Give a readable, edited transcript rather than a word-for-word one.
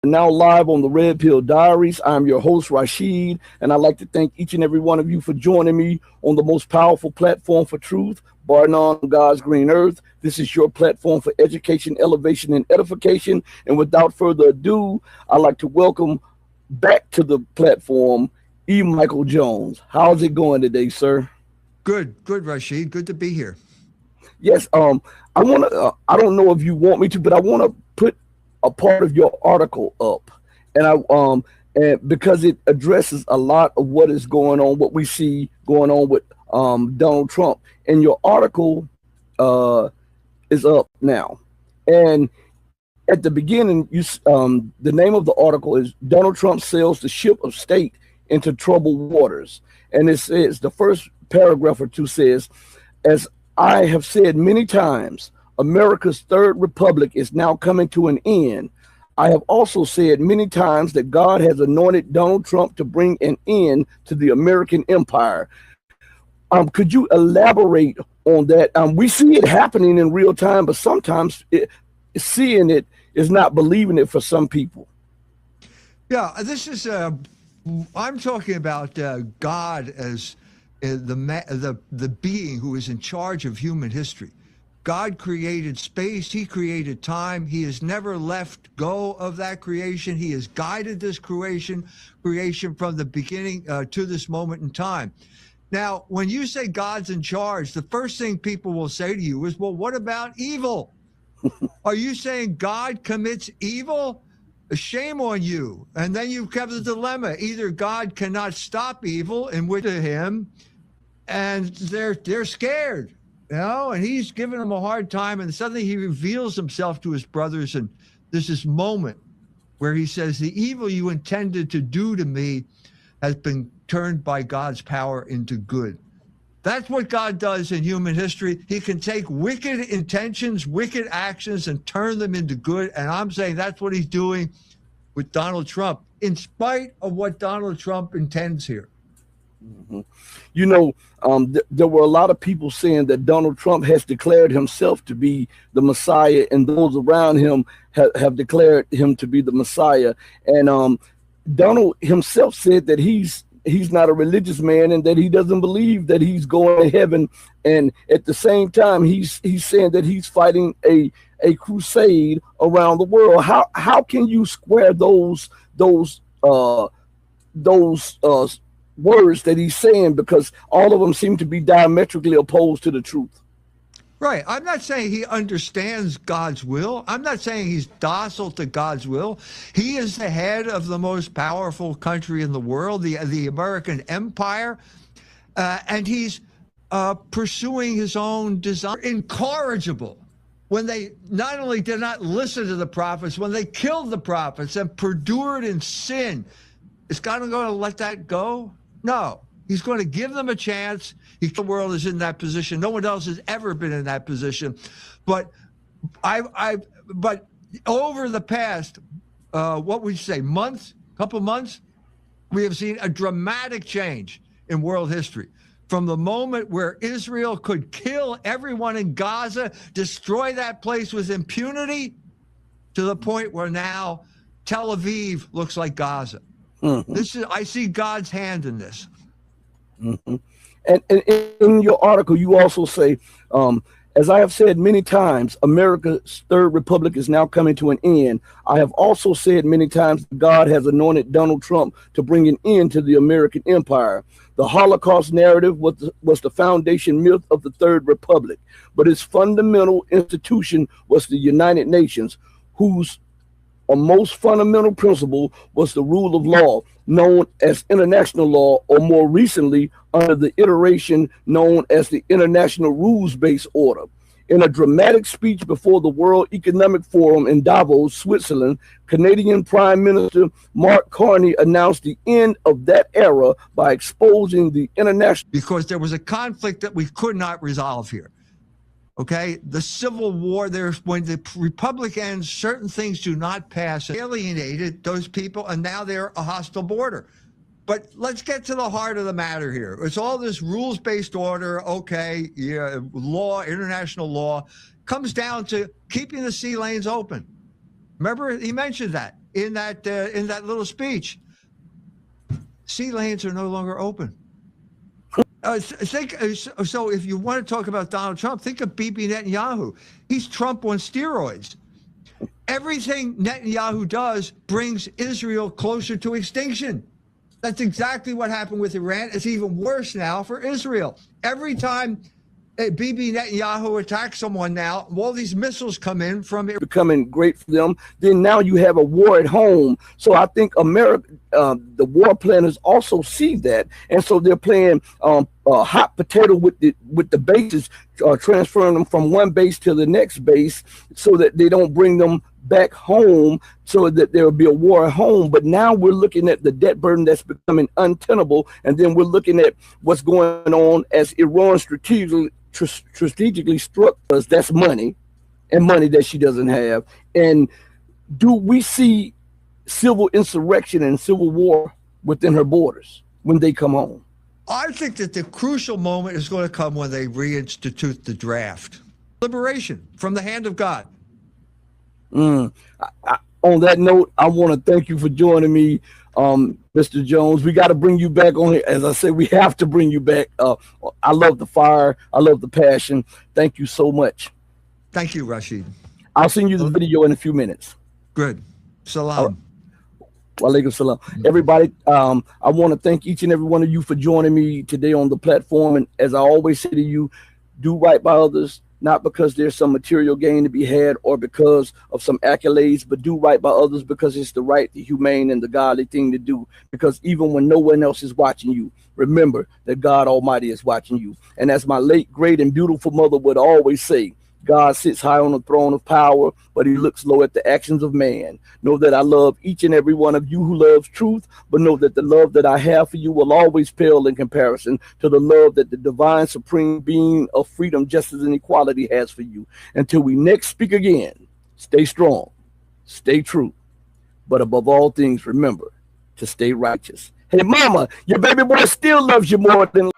Now live on the Red Pill Diaries. I'm your host, Rashid, and I'd like to thank each and every one of you for joining me on the most powerful platform for truth, bar none, on God's green earth. This is your platform for education, elevation, and edification. And without further ado, I'd like to welcome back to the platform E. Michael Jones. How's it going today, sir? Good, Rashid. Good to be here. Yes, I want to, I don't know if you want me to, but I want to put a part of your article up, and because it addresses a lot of what is going on, what we see going on with Donald Trump. And your article is up now, and at the beginning, the name of the article is "Donald Trump Sails the Ship of State into Troubled Waters," and it says, the first paragraph or two says, "As I have said many times, America's third republic is now coming to an end. I have also said many times that God has anointed Donald Trump to bring an end to the American empire." Could you elaborate on that? We see it happening in real time, but sometimes seeing it is not believing it for some people. Yeah, this is, I'm talking about God as the being who is in charge of human history. God created space, he created time, he has never left go of that creation. He has guided this creation from the beginning to this moment in time. Now, when you say God's in charge, the first thing people will say to you is, well, what about evil? Are you saying God commits evil? Shame on you. And then you have the dilemma. Either God cannot stop evil, in which to him, and they're scared. And he's giving them a hard time, and suddenly he reveals himself to his brothers, and there's this moment where he says, the evil you intended to do to me has been turned by God's power into good. That's what God does in human history. He can take wicked intentions, wicked actions, and turn them into good, and I'm saying that's what he's doing with Donald Trump, in spite of what Donald Trump intends here. Mm-hmm. There were a lot of people saying that Donald Trump has declared himself to be the Messiah, and those around him have declared him to be the Messiah. And Donald himself said that he's not a religious man and that he doesn't believe that he's going to heaven. And at the same time, he's saying that he's fighting a crusade around the world. How can you square those words that he's saying, because all of them seem to be diametrically opposed to the truth? Right. I'm not saying he understands God's will. I'm not saying he's docile to God's will. He is the head of the most powerful country in the world, the American empire, and he's pursuing his own desire. Incorrigible when they not only did not listen to the prophets, when they killed the prophets and perdured in sin. Is God going to let that go? No. He's going to give them a chance. The world is in that position. No one else has ever been in that position. But but over the past, what would you say, couple months, we have seen a dramatic change in world history. From the moment where Israel could kill everyone in Gaza, destroy that place with impunity, to the point where now Tel Aviv looks like Gaza. Mm-hmm. I see God's hand in this. Mm-hmm. And in your article, you also say, as I have said many times, America's third republic is now coming to an end. I have also said many times that God has anointed Donald Trump to bring an end to the American empire. The Holocaust narrative was the foundation myth of the third republic, but its fundamental institution was the United Nations, whose a most fundamental principle was the rule of law, known as international law, or more recently under the iteration known as the International Rules-Based Order. In a dramatic speech before the World Economic Forum in Davos, Switzerland, Canadian Prime Minister Mark Carney announced the end of that era by exposing the international... Because there was a conflict that we could not resolve here. Okay, the Civil War, when the Republic ends, certain things do not pass. Alienated those people, and now they're a hostile border. But let's get to the heart of the matter here. It's all this rules-based order, okay, yeah, law, international law, comes down to keeping the sea lanes open. Remember, he mentioned that. in that little speech. Sea lanes are no longer open. So if you want to talk about Donald Trump, think of Bibi Netanyahu. He's Trump on steroids. Everything Netanyahu does brings Israel closer to extinction. That's exactly what happened with Iran. It's even worse now for Israel. Every time Bibi Netanyahu attacks someone now, all these missiles come in from Iran. Becoming great for them. Then now you have a war at home. So I think America, the war planners also see that, and so they're playing hot potato with the bases, transferring them from one base to the next base, so that they don't bring them back home, so that there will be a war at home. But now we're looking at the debt burden that's becoming untenable, and then we're looking at what's going on as Iran strategically struck us. That's money, and money that she doesn't have. And do we see civil insurrection and civil war within her borders when they come home? I think that the crucial moment is going to come when they reinstitute the draft. Liberation from the hand of God. On that note, I want to thank you for joining me, Mr. Jones. We got to bring you back on here. As I said, we have to bring you back. I love the fire. I love the passion. Thank you so much. Thank you, Rashid. I'll send you the video in a few minutes. Good. Salam. Walaikum salam. Everybody, I want to thank each and every one of you for joining me today on the platform. And as I always say to you, do right by others, not because there's some material gain to be had or because of some accolades, but do right by others because it's the right, the humane, and the godly thing to do. Because even when no one else is watching you, remember that God Almighty is watching you. And as my late, great, and beautiful mother would always say, God sits high on the throne of power, but he looks low at the actions of man. Know that I love each and every one of you who loves truth, but know that the love that I have for you will always pale in comparison to the love that the divine supreme being of freedom, justice, and equality has for you. Until we next speak again, stay strong, stay true, but above all things, remember to stay righteous. Hey, mama, your baby boy still loves you more than